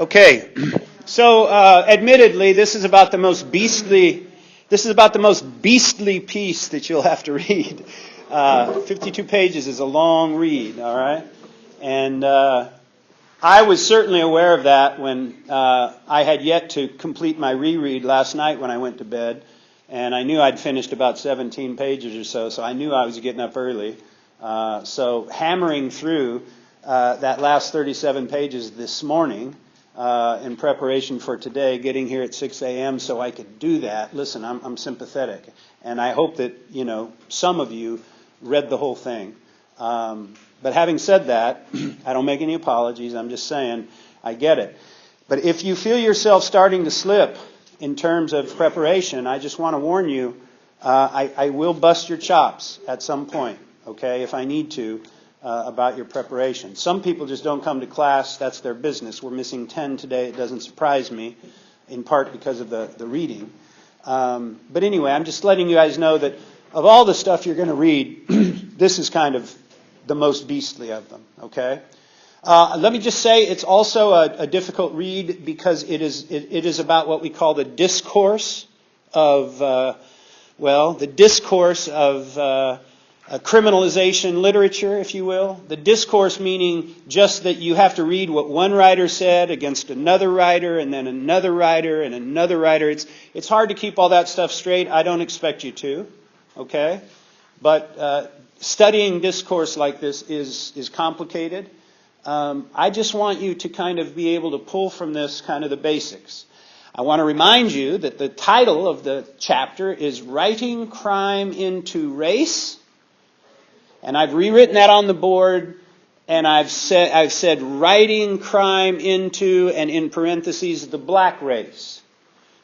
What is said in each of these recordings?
Okay, so admittedly, this is about the most beastly piece that you'll have to read. 52 pages is a long read, all right? And I was certainly aware of that when I had yet to complete my reread last night when I went to bed. And I knew I'd finished about 17 pages or so I knew I was getting up early. So hammering through that last 37 pages this morning in preparation for today, getting here at 6 a.m. so I could do that. Listen, I'm sympathetic. And I hope that, some of you read the whole thing. But having said that, I don't make any apologies. I'm just saying I get it. But if you feel yourself starting to slip in terms of preparation, I just want to warn you, I will bust your chops at some point, okay, if I need to, about your preparation. Some people just don't come to class. That's their business. We're missing 10 today. It doesn't surprise me, in part because of the reading. But anyway, I'm just letting you guys know that of all the stuff you're going to read, this is kind of the most beastly of them, okay? Let me just say it's also a difficult read because it is about what we call the discourse of, criminalization literature, if you will. The discourse meaning just that you have to read what one writer said against another writer and then another writer and another writer. It's hard to keep all that stuff straight. I don't expect you to, okay? But studying discourse like this is complicated. I just want you to kind of be able to pull from this kind of the basics. I want to remind you that the title of the chapter is Writing Crime into Race. And I've rewritten that on the board, and I've said writing crime into, and in parentheses, the black race.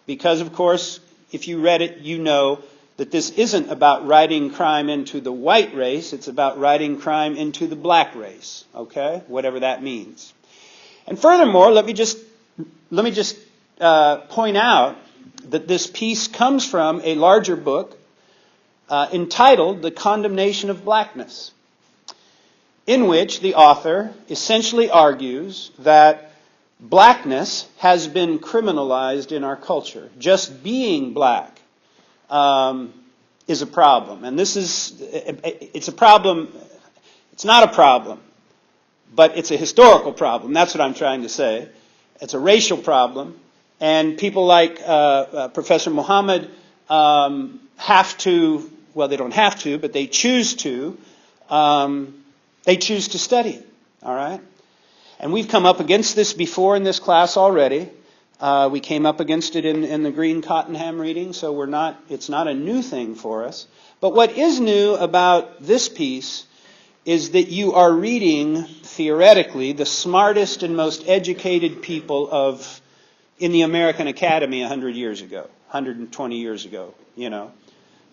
Because, of course, if you read it, you know that this isn't about writing crime into the white race, it's about writing crime into the black race, okay? Whatever that means. And furthermore, let me just point out that this piece comes from a larger book entitled The Condemnation of Blackness, in which the author essentially argues that blackness has been criminalized in our culture. Just being black is a problem. And it's a problem, it's not a problem, but it's a historical problem. That's what I'm trying to say. It's a racial problem. And people like Professor Muhammad have to, well, they don't have to, but they choose to study it, all right? And we've come up against this before in this class already. We came up against it in the Green Cottenham reading, so it's not a new thing for us. But what is new about this piece is that you are reading, theoretically, the smartest and most educated people in the American Academy 100 years ago, 120 years ago,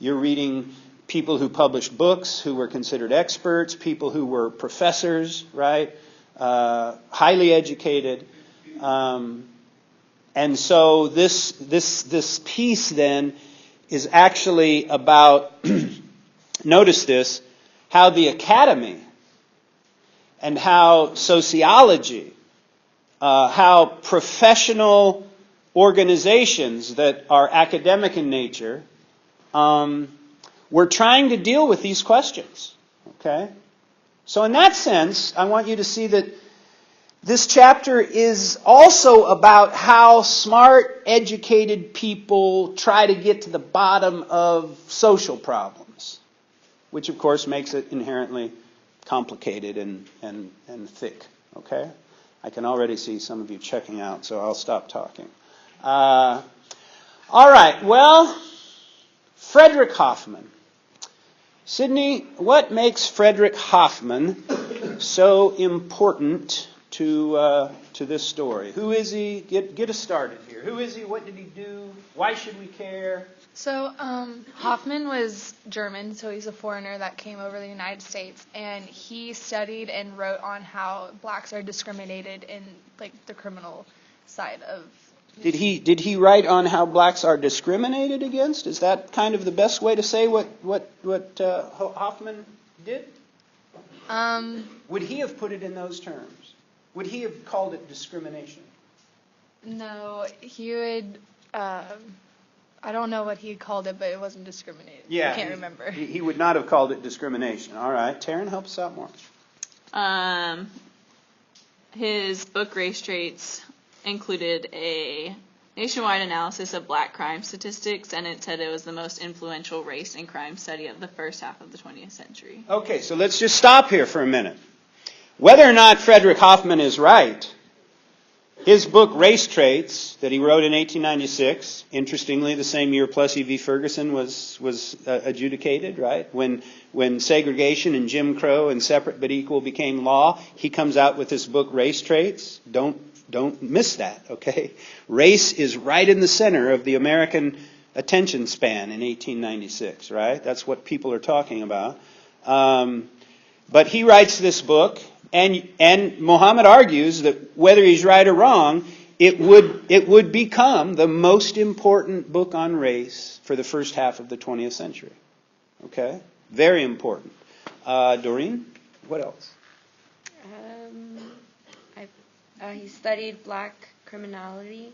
You're reading people who published books, who were considered experts, people who were professors, right? Highly educated. And so this piece then is actually about, notice this, how the academy and how sociology, how professional organizations that are academic in nature, we're trying to deal with these questions, okay? So in that sense, I want you to see that this chapter is also about how smart, educated people try to get to the bottom of social problems, which of course makes it inherently complicated and thick, okay? I can already see some of you checking out, so I'll stop talking. All right, well, Frederick Hoffman. Sydney, what makes Frederick Hoffman so important to this story? Who is he? Get us started here. Who is he? What did he do? Why should we care? So Hoffman was German, so he's a foreigner that came over the United States, and he studied and wrote on how blacks are discriminated in the criminal side of. Did he write on how blacks are discriminated against? Is that kind of the best way to say what Hoffman did? Would he have put it in those terms? Would he have called it discrimination? No, he would. I don't know what he called it, but it wasn't discriminated. Yeah, I can't remember. He would not have called it discrimination. All right, Taryn, help us out more. His book Race Traits included a nationwide analysis of black crime statistics, and it said it was the most influential race and crime study of the first half of the 20th century. Okay, so let's just stop here for a minute. Whether or not Frederick Hoffman is right, his book Race Traits that he wrote in 1896, interestingly the same year Plessy v. Ferguson was adjudicated, right? When segregation and Jim Crow and separate but equal became law, he comes out with this book Race Traits. Don't miss that, okay? Race is right in the center of the American attention span in 1896, right? That's what people are talking about. But he writes this book, and Muhammad argues that whether he's right or wrong, it would become the most important book on race for the first half of the 20th century. Okay? Very important. Doreen, what else? He studied black criminality,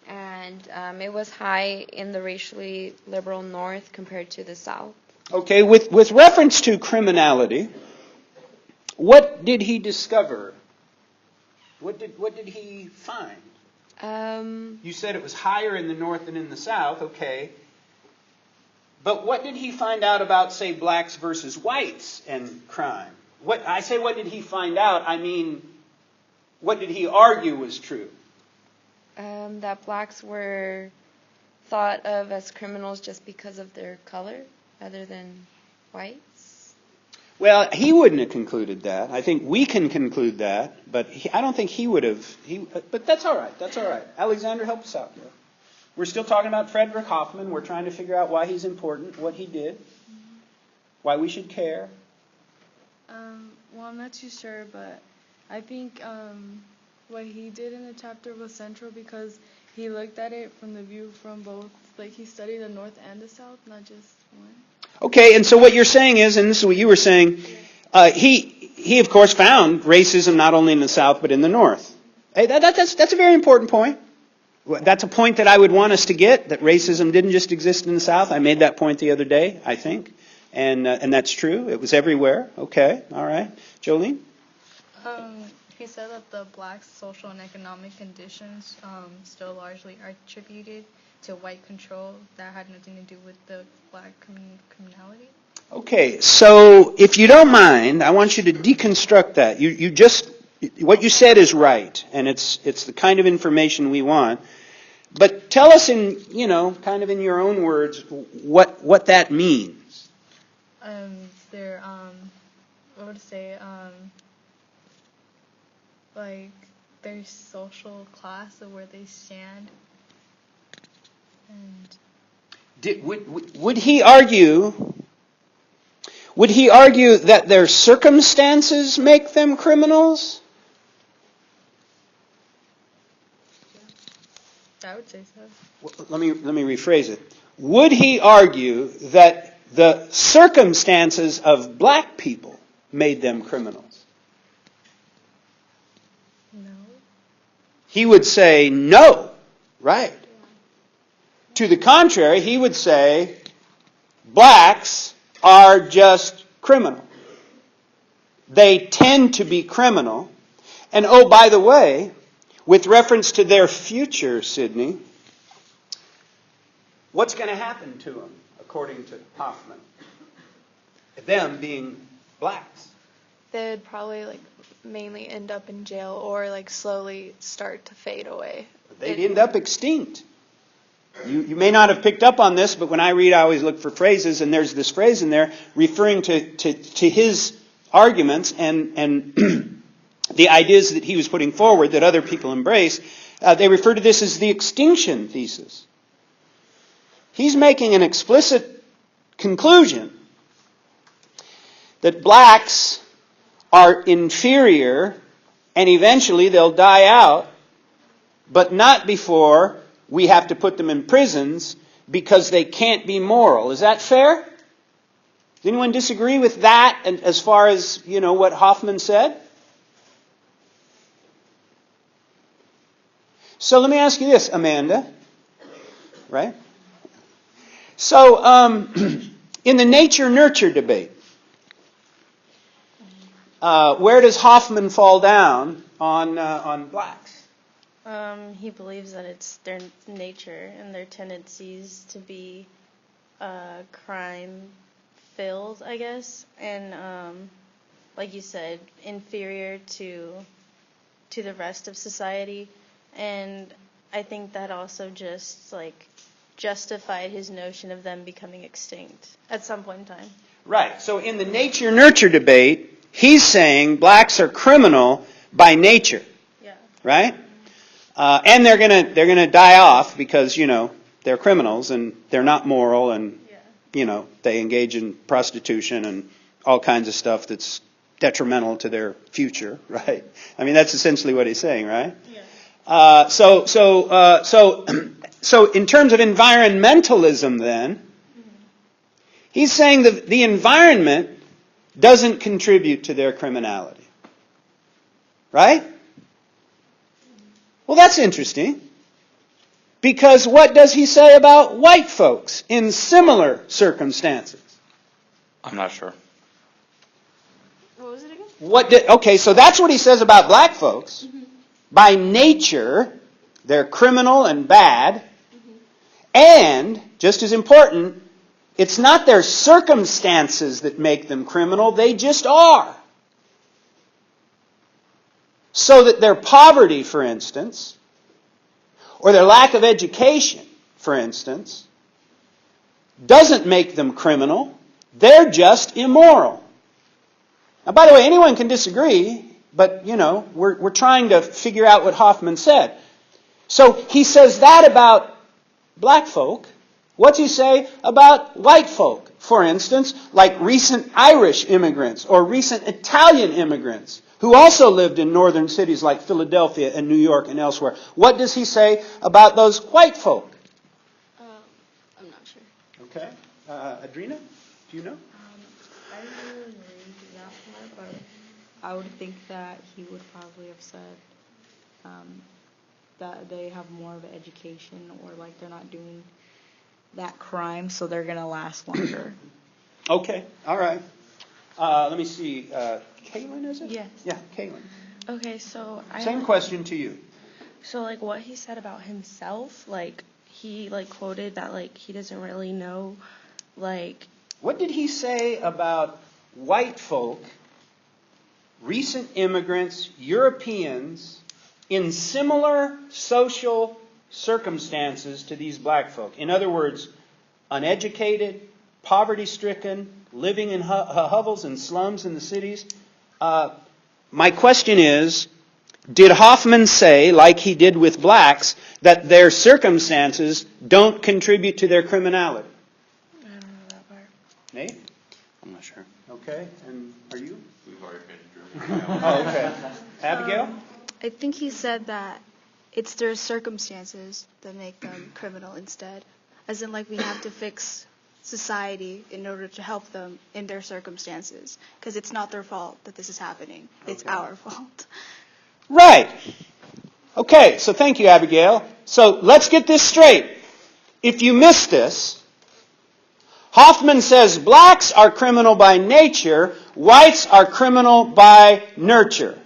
and it was high in the racially liberal North compared to the South. Okay, with reference to criminality, what did he discover? What did he find? You said it was higher in the North than in the South, okay. But what did he find out about, say, blacks versus whites and crime? What did he find out? I mean, what did he argue was true? That blacks were thought of as criminals just because of their color, rather than whites. Well, he wouldn't have concluded that. I think we can conclude that, but I don't think he would have. But that's all right. That's all right. Alexander, help us out here. We're still talking about Frederick Hoffman. We're trying to figure out why he's important, what he did, why we should care. Well, I'm not too sure, but I think what he did in the chapter was central because he looked at it from the view from both. Like, he studied the North and the South, not just one. Okay, and so what you're saying is, and this is what you were saying, he of course found racism not only in the South but in the North. Hey, that's a very important point. That's a point that I would want us to get, that racism didn't just exist in the South. I made that point the other day, I think, and that's true. It was everywhere. Okay, all right. Jolene? He said that the black social and economic conditions still largely are attributed to white control that had nothing to do with the black criminality. Okay, so if you don't mind, I want you to deconstruct that. You just, what you said is right, and it's the kind of information we want. But tell us in, kind of in your own words, what that means. Their what would I say? Like their social class of where they stand. And would he argue that their circumstances make them criminals? I would say so. Well, let me rephrase it. Would he argue that the circumstances of black people made them criminals? No. He would say no, right? To the contrary, he would say blacks are just criminal. They tend to be criminal. And oh, by the way, with reference to their future, Sydney, what's going to happen to them, according to Hoffman? Them being blacks. They'd probably mainly end up in jail or slowly start to fade away. They'd end up extinct. You may not have picked up on this, but when I read, I always look for phrases, and there's this phrase in there referring to his arguments and the ideas that he was putting forward that other people embrace. They refer to this as the extinction thesis. He's making an explicit conclusion that blacks are inferior and eventually they'll die out, but not before we have to put them in prisons because they can't be moral. Is that fair? Does anyone disagree with that as far as, what Hoffman said? So let me ask you this, Amanda. Right? So, in the nature-nurture debate, where does Hoffman fall down on blacks? He believes that it's their nature and their tendencies to be crime-filled, I guess, and like you said, inferior to the rest of society. And I think that also just justified his notion of them becoming extinct at some point in time. Right. So in the nature-nurture debate, he's saying blacks are criminal by nature. Yeah. Right? And they're gonna die off because, they're criminals and they're not moral and, they engage in prostitution and all kinds of stuff that's detrimental to their future, right? I mean, that's essentially what he's saying, right? Yeah. So in terms of environmentalism then, he's saying that the environment doesn't contribute to their criminality. Right? Well, that's interesting. Because what does he say about white folks in similar circumstances? I'm not sure. What was it again? Okay, so that's what he says about black folks. Mm-hmm. By nature, they're criminal and bad. Mm-hmm. And, just as important, it's not their circumstances that make them criminal, they just are. So that their poverty, for instance, or their lack of education, for instance, doesn't make them criminal. They're just immoral. Now, by the way, anyone can disagree, but, we're trying to figure out what Hoffman said. So he says that about black folk. What's he say about white folk, for instance, like recent Irish immigrants or recent Italian immigrants who also lived in northern cities like Philadelphia and New York and elsewhere? What does he say about those white folk? I'm not sure. Okay. Adrina, do you know? I didn't really read that part, but I would think that he would probably have said that they have more of an education, or they're not doing that crime, so they're going to last longer. Okay, all right. Let me see. Kaylin, is it? Yes. Yeah, Kaylin. Okay, so Same question to you. So what he said about himself, he quoted that he doesn't really know, What did he say about white folk, recent immigrants, Europeans, in similar social circumstances to these black folk? In other words, uneducated, poverty-stricken, living in hovels and slums in the cities. My question is, did Hoffman say, like he did with blacks, that their circumstances don't contribute to their criminality? I don't know that part. Nate? I'm not sure. Okay, and are you? We've already paid Oh, okay. Abigail? I think he said that it's their circumstances that make them criminal instead. As in, we have to fix society in order to help them in their circumstances. Because it's not their fault that this is happening. It's our fault. Right. Okay, so thank you, Abigail. So let's get this straight. If you missed this, Hoffman says blacks are criminal by nature, whites are criminal by nurture.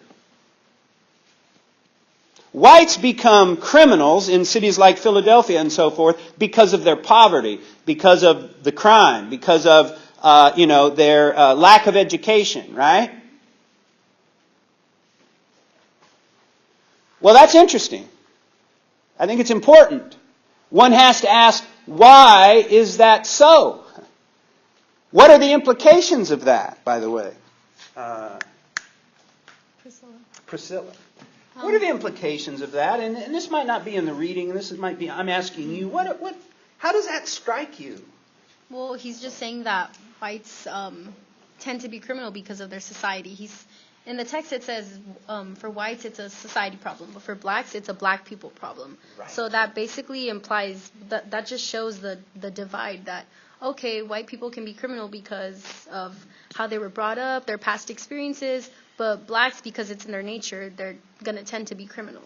Whites become criminals in cities like Philadelphia and so forth because of their poverty, because of the crime, because of their lack of education, right? Well, that's interesting. I think it's important. One has to ask, why is that so? What are the implications of that, by the way? Priscilla. What are the implications of that? And this might not be in the reading. I'm asking you. How does that strike you? Well, he's just saying that whites tend to be criminal because of their society. In the text it says for whites it's a society problem, but for blacks it's a black people problem. Right. So that basically implies that just shows the divide that, okay, white people can be criminal because of how they were brought up, their past experiences, but blacks, because it's in their nature, they're going to tend to be criminal.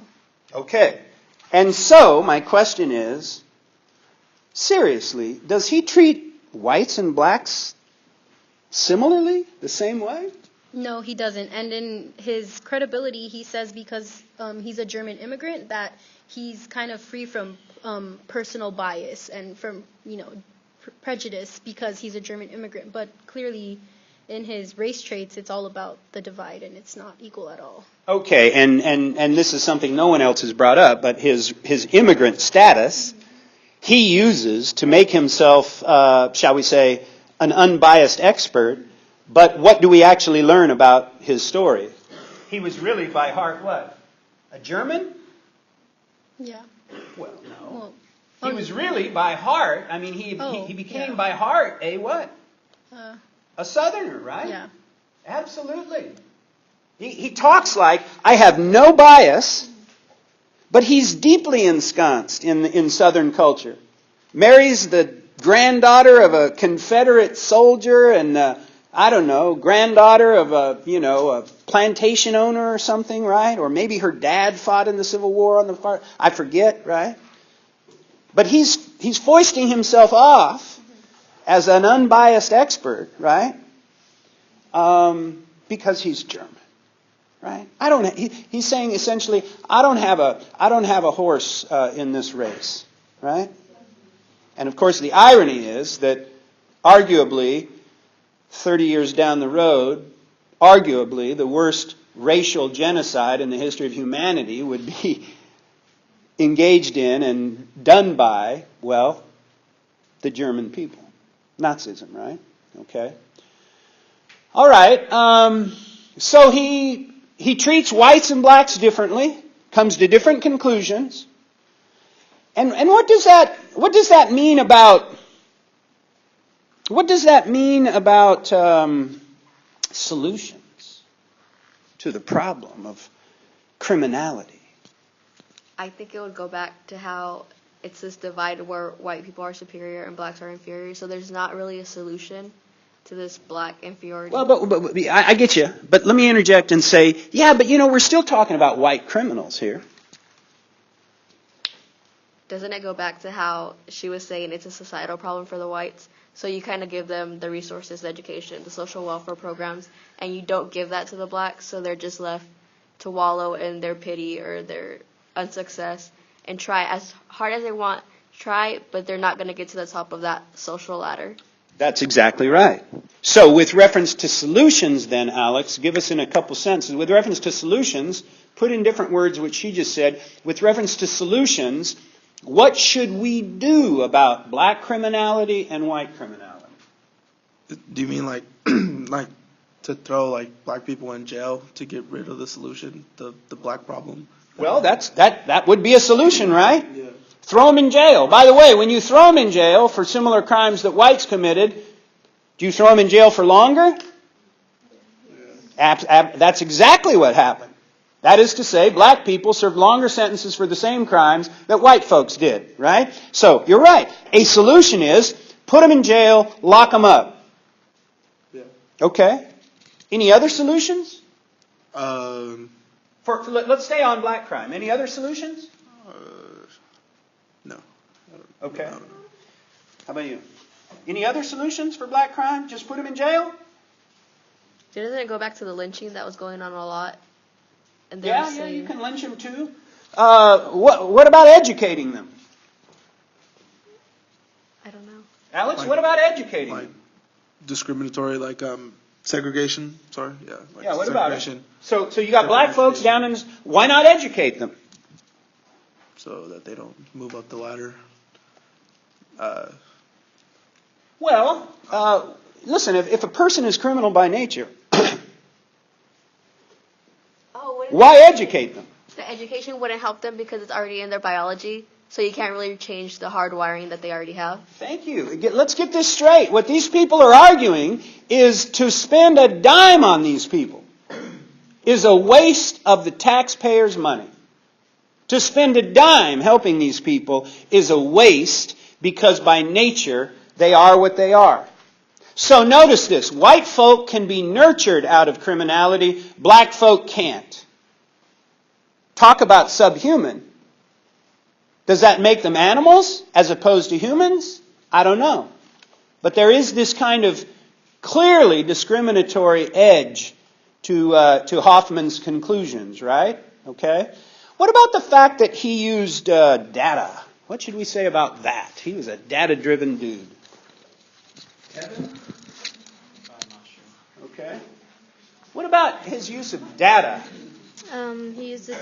Okay. And so, my question is, seriously, does he treat whites and blacks similarly, the same way? No, he doesn't. And in his credibility, he says because he's a German immigrant that he's kind of free from personal bias and from, prejudice because he's a German immigrant. But clearly, in his race traits, it's all about the divide, and it's not equal at all. Okay, and this is something no one else has brought up, but his immigrant status, he uses to make himself, shall we say, an unbiased expert. But what do we actually learn about his story? He was really by heart what? A German? Yeah. Well, no. Well, He was really by heart, he became by heart a what? A Southerner, right? Yeah. Absolutely. He talks like, I have no bias, but he's deeply ensconced in Southern culture. Marries the granddaughter of a Confederate soldier and, granddaughter of a plantation owner or something, right? Or maybe her dad fought in the Civil War on the far, I forget, right? But he's foisting himself off as an unbiased expert, right? Because he's German, right? He's saying essentially, I don't have a horse in this race, right? And of course, the irony is that arguably, 30 years down the road, arguably the worst racial genocide in the history of humanity would be engaged in and done by, well, the German people. Nazism, right? Okay. All right. So he treats whites and blacks differently, comes to different conclusions. And what does that mean about solutions to the problem of criminality? I think it would go back to how it's this divide where white people are superior and blacks are inferior. So there's not really a solution to this black inferiority. Well, but I get you. But let me interject and say, yeah, but we're still talking about white criminals here. Doesn't it go back to how she was saying it's a societal problem for the whites? So you kind of give them the resources, the education, the social welfare programs, and you don't give that to the blacks, so they're just left to wallow in their pity or their unsuccess and try as hard as they want, but they're not going to get to the top of that social ladder. That's exactly right. So with reference to solutions then, Alex, give us in a couple sentences. With reference to solutions, put in different words what she just said. With reference to solutions, what should we do about black criminality and white criminality? Do you mean like to throw black people in jail to get rid of the solution, the black problem? Well, that would be a solution, right? Yeah. Throw them in jail. By the way, when you throw them in jail for similar crimes that whites committed, do you throw them in jail for longer? Yeah. That's exactly what happened. That is to say, black people served longer sentences for the same crimes that white folks did, right? So, you're right. A solution is put them in jail, lock them up. Yeah. Okay. Any other solutions? Let's stay on black crime. Any other solutions? No. Okay. No. How about you? Any other solutions for black crime? Just put them in jail? Doesn't it go back to the lynching that was going on a lot? And Yeah, you can lynch them too. What about educating them? I don't know. Alex, what about educating them? Discriminatory, segregation. Sorry, yeah. Yeah, what about it? So you got black folks down in. Why not educate them? So that they don't move up the ladder. Listen, if a person is criminal by nature, why educate them? The education wouldn't help them because it's already in their biology, so you can't really change the hard wiring that they already have. Thank you. Let's get this straight. What these people are arguing is to spend a dime on these people is a waste of the taxpayers' money. To spend a dime helping these people is a waste because by nature they are what they are. So notice this. White folk can be nurtured out of criminality. Black folk can't. Talk about subhuman. Does that make them animals as opposed to humans? I don't know. But there is this kind of clearly discriminatory edge to Hoffman's conclusions, right? Okay. What about the fact that he used data? What should we say about that? He was a data-driven dude. Kevin? I'm not sure. Okay. What about his use of data? He used the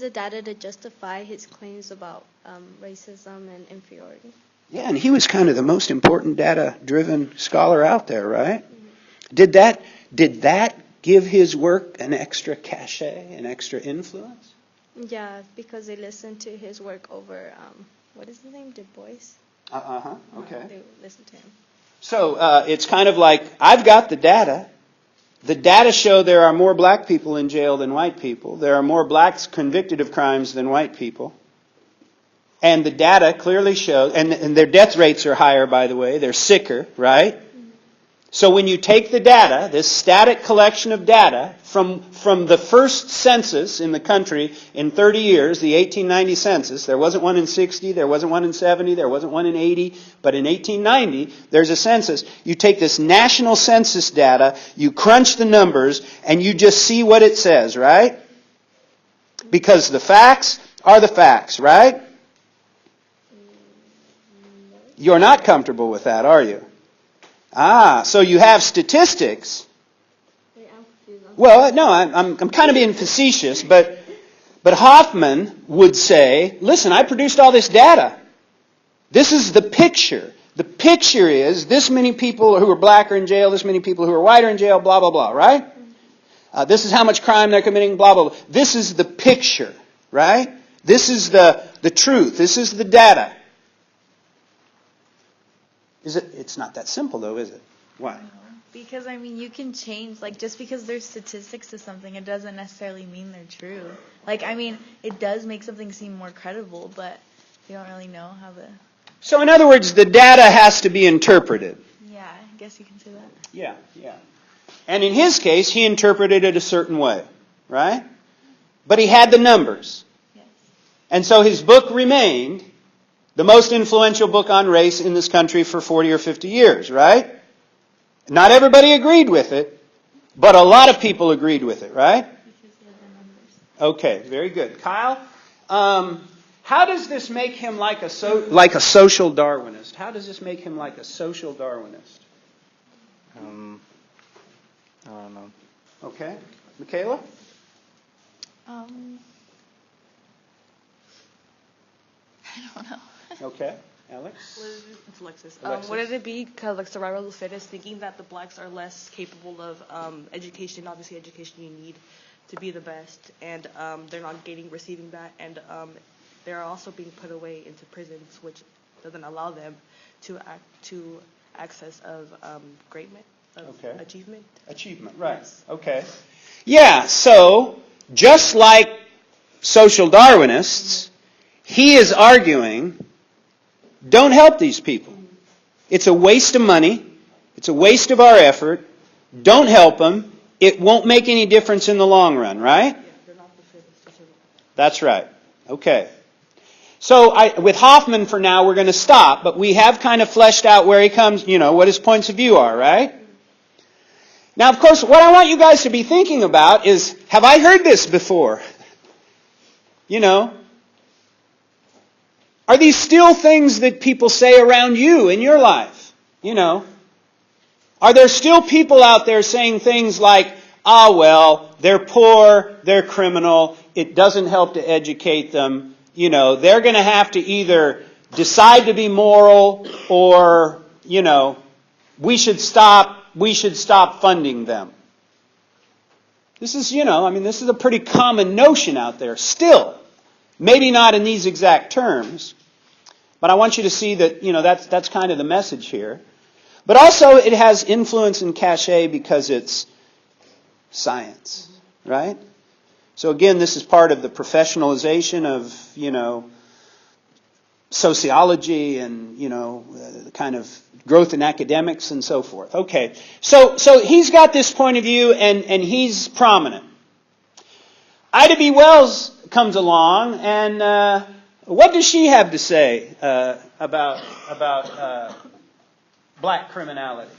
data to justify his claims about racism and inferiority. Yeah, and he was kind of the most important data-driven scholar out there, right? Did that give his work an extra cachet, an extra influence? Yeah, because they listened to his work over, what is his name, Du Bois? Okay. They listened to him. So it's kind of like, I've got the data. The data show there are more black people in jail than white people. There are more blacks convicted of crimes than white people. And the data clearly shows, and their death rates are higher, by the way. They're sicker, right? So when you take the data, this static collection of data from the first census in the country in 30 years, the 1890 census, there wasn't one in 60, there wasn't one in 70, there wasn't one in 80, but in 1890, there's a census. You take this national census data, you crunch the numbers, and you just see what it says, right? Because the facts are the facts, right? You're not comfortable with that, are you? So you have statistics. Well, no, I'm kind of being facetious, but Hoffman would say, listen, I produced all this data. This is the picture. The picture is this many people who are black are in jail, this many people who are white are in jail, blah, blah, blah, right? This is how much crime they're committing, blah, blah, blah. This is the picture, right? This is the truth. This is the data. It's not that simple, though, is it? Why? No, because, I mean, you can change, like, just because there's statistics to something, it doesn't necessarily mean they're true. Like, I mean, it does make something seem more credible, but you don't really know how the... So, in other words, the data has to be interpreted. Yeah, I guess you can say that. Yeah. And in his case, he interpreted it a certain way, right? But he had the numbers. Yes. And so his book remained the most influential book on race in this country for 40 or 50 years, right? Not everybody agreed with it, but a lot of people agreed with it, right? Okay, very good. Kyle, how does this make him like a social Darwinist? How does this make him like a social Darwinist? I don't know. Okay. Michaela? I don't know. Okay. Alex? It's Alexis. Alexis. Wouldn't it be kind of like survival of the fittest, thinking that the blacks are less capable of education, obviously education you need to be the best, and they're not receiving that, and they're also being put away into prisons, which doesn't allow them to access of greatness, of achievement. Achievement, right. Okay. Yeah, so just like social Darwinists, he is arguing, don't help these people. It's a waste of money. It's a waste of our effort. Don't help them. It won't make any difference in the long run, right? Yeah, they're not the fittest to survive. That's right. Okay. So with Hoffman for now, we're going to stop, but we have kind of fleshed out where he comes, what his points of view are, right? Now, of course, what I want you guys to be thinking about is, have I heard this before? Are these still things that people say around you in your life? Are there still people out there saying things like, they're poor, they're criminal, it doesn't help to educate them, they're going to have to either decide to be moral or, we should stop funding them. This is, this is a pretty common notion out there still. Maybe not in these exact terms, but I want you to see that, that's kind of the message here. But also it has influence and cachet because it's science, right? So again, this is part of the professionalization of, sociology and, the kind of growth in academics and so forth. Okay, so he's got this point of view and he's prominent. Ida B. Wells comes along, and what does she have to say about black criminality?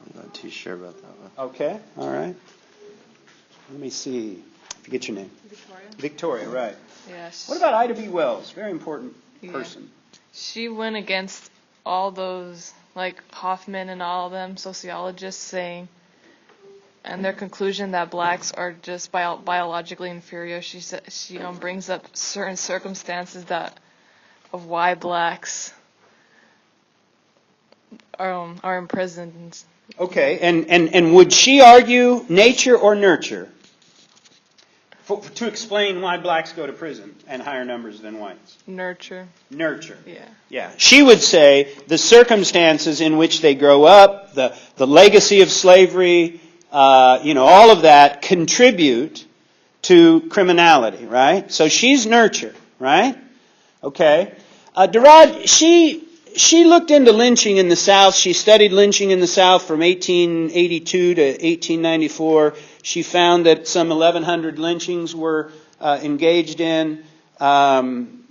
I'm not too sure about that one. Okay, all right. Let me see. If you get your name. Victoria. Victoria, right. Yeah. What about Ida B. Wells? Very important person. She went against all those, like Hoffman and all of them, sociologists saying, and their conclusion that blacks are just biologically inferior. She said she brings up certain circumstances of why blacks are imprisoned. Okay, and would she argue nature or nurture to explain why blacks go to prison and higher numbers than whites? Nurture. Nurture. Yeah. Yeah. She would say the circumstances in which they grow up, the legacy of slavery, all of that contribute to criminality, right? So she's nurture, right? Okay. Darad, she looked into lynching in the South. She studied lynching in the South from 1882 to 1894. She found that some 1,100 lynchings were engaged in.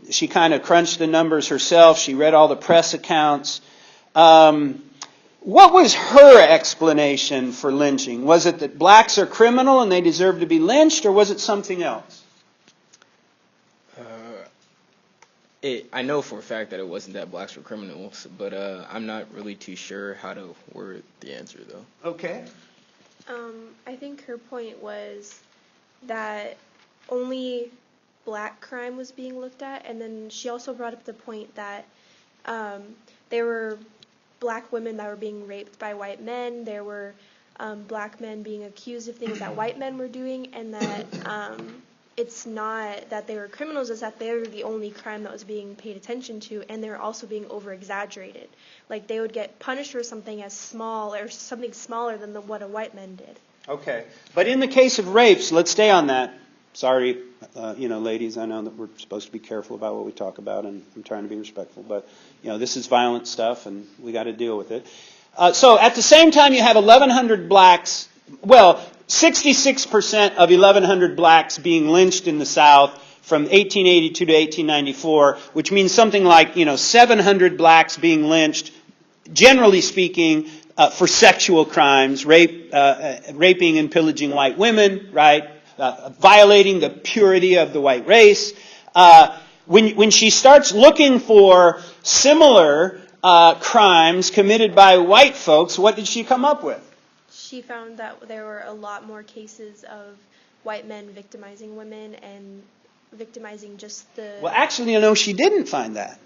She kind of crunched the numbers herself. She read all the press accounts. What was her explanation for lynching? Was it that blacks are criminal and they deserve to be lynched, or was it something else? I know for a fact that it wasn't that blacks were criminals, but I'm not really too sure how to word the answer, though. Okay. I think her point was that only black crime was being looked at, and then she also brought up the point that there were black women that were being raped by white men, there were black men being accused of things that white men were doing, and that it's not that they were criminals, it's that they were the only crime that was being paid attention to, and they were also being over-exaggerated. Like, they would get punished for something as small, or something smaller than what a white man did. Okay. But in the case of rapes, let's stay on that. Sorry, ladies, I know that we're supposed to be careful about what we talk about, and I'm trying to be respectful, but, this is violent stuff, and we got to deal with it. So at the same time, you have 1,100 blacks, 66% of 1,100 blacks being lynched in the South from 1882 to 1894, which means something like, 700 blacks being lynched, generally speaking, for sexual crimes, raping and pillaging white women, right? Violating the purity of the white race. When she starts looking for similar crimes committed by white folks, what did she come up with? She found that there were a lot more cases of white men victimizing women and victimizing just the... Well, actually, she didn't find that.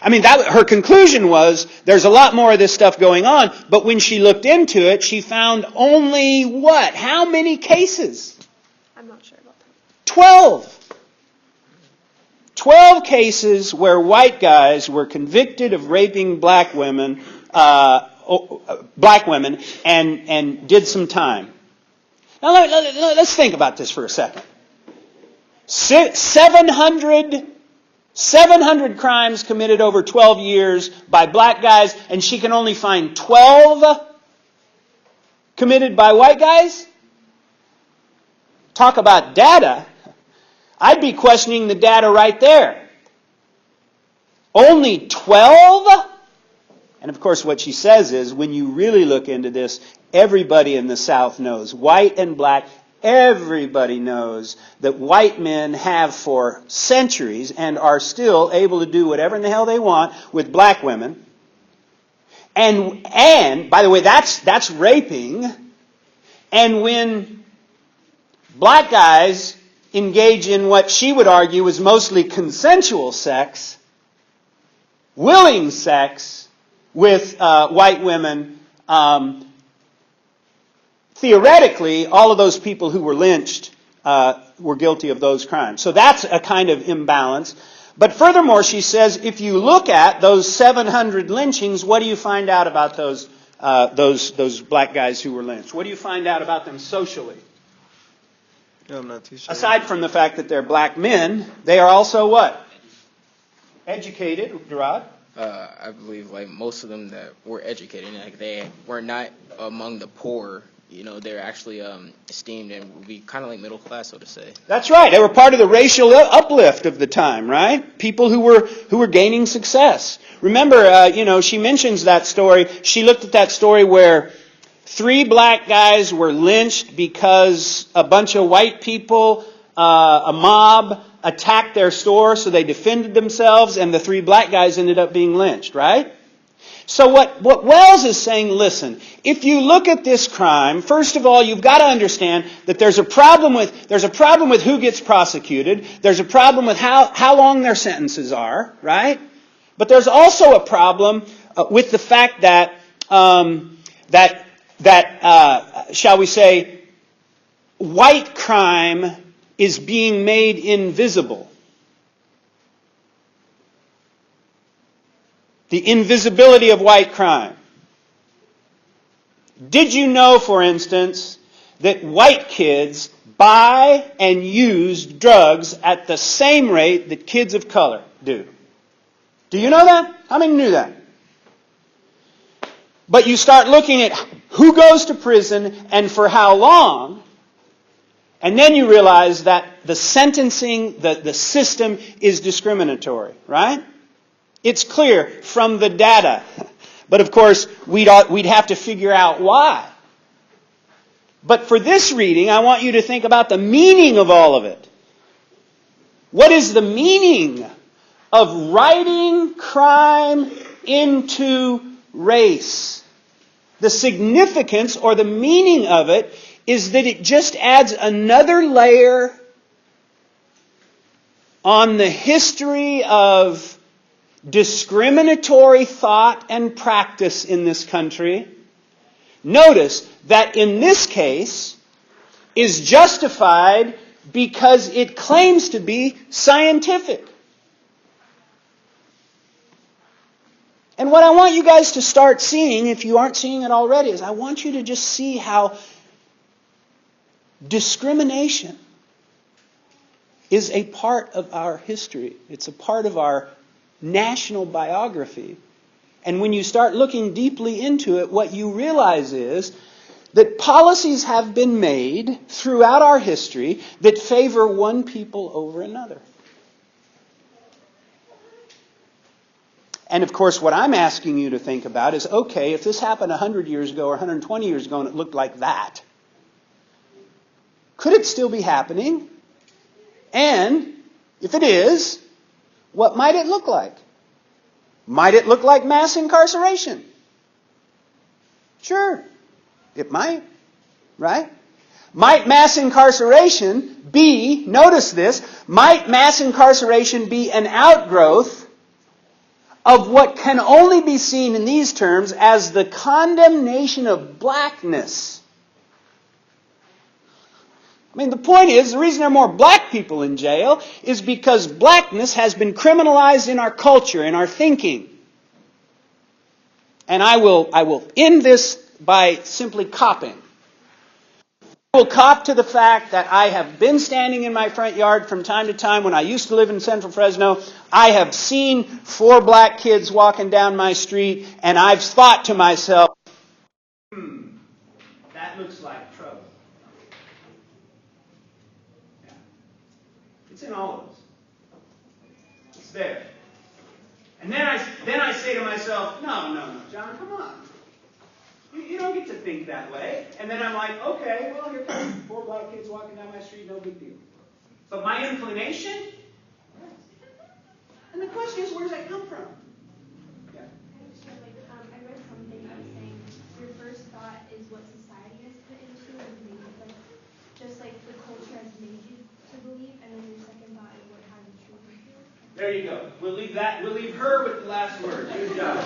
I mean, her conclusion was there's a lot more of this stuff going on, but when she looked into it, she found only what? How many cases? I'm not sure about that. 12. 12 cases where white guys were convicted of raping black women and did some time. Now let's think about this for a second. 700 crimes committed over 12 years by black guys, and she can only find 12 committed by white guys? Talk about data. I'd be questioning the data right there. Only 12? And of course what she says is, when you really look into this, everybody in the South knows, white and black, everybody knows that white men have for centuries and are still able to do whatever in the hell they want with black women. And by the way, that's raping. And when black guys engage in what she would argue is mostly consensual sex, willing sex, with white women, theoretically, all of those people who were lynched were guilty of those crimes. So that's a kind of imbalance. But furthermore, she says, if you look at those 700 lynchings, what do you find out about those black guys who were lynched? What do you find out about them socially? I'm not too sure. Aside from the fact that they're black men, they are also what? Educated, Darad? I believe most of them that were educated, they were not among the poor they're actually esteemed and would be kind of like middle class, so to say. That's right. They were part of the racial uplift of the time, right? People who were gaining success. Remember, she mentions that story. She looked at that story where 3 black guys were lynched because a bunch of white people, a mob, attacked their store, so they defended themselves, and the 3 black guys ended up being lynched, right? So what Wells is saying, listen, if you look at this crime, first of all, you've got to understand that there's a problem with who gets prosecuted. There's a problem with how long their sentences are, right? But there's also a problem with the fact that shall we say, white crime is being made invisible. The invisibility of white crime. Did you know, for instance, that white kids buy and use drugs at the same rate that kids of color do? Do you know that? How many knew that? But you start looking at who goes to prison and for how long, and then you realize that the sentencing, the system is discriminatory, right? It's clear from the data. But of course, we'd have to figure out why. But for this reading, I want you to think about the meaning of all of it. What is the meaning of writing crime into race? The significance or the meaning of it is that it just adds another layer on the history of discriminatory thought and practice in this country. Notice that in this case is justified because it claims to be scientific. And what I want you guys to start seeing, if you aren't seeing it already, is I want you to just see how discrimination is a part of our history. It's a part of our national biography. And when you start looking deeply into it, what you realize is that policies have been made throughout our history that favor one people over another. And of course, what I'm asking you to think about is, okay, if this happened 100 years ago or 120 years ago and it looked like that, could it still be happening? And if it is, what might it look like? Might it look like mass incarceration? Sure, it might, right? Might mass incarceration be, notice this, might mass incarceration be an outgrowth of what can only be seen in these terms as the condemnation of blackness? I mean, the point is, the reason there are more black people in jail is because blackness has been criminalized in our culture, in our thinking. And I will end this by simply copping. I will cop to the fact that I have been standing in my front yard from time to time when I used to live in Central Fresno. I have seen 4 black kids walking down my street, and I've thought to myself, that looks like trouble. Yeah. It's in all of us. It's there. And then I say to myself, no, John, come on. You don't get to think that way. And then I'm like, okay, well, here come 4 black kids walking down my street, no big deal. But my inclination? And the question is, where does that come from? Yeah. I read something that was saying your first thought is what society has put into it, and maybe it's like just like the culture has made you to believe, and then your second thought is what how you truly feel. There you go. We'll leave her with the last word. Good job.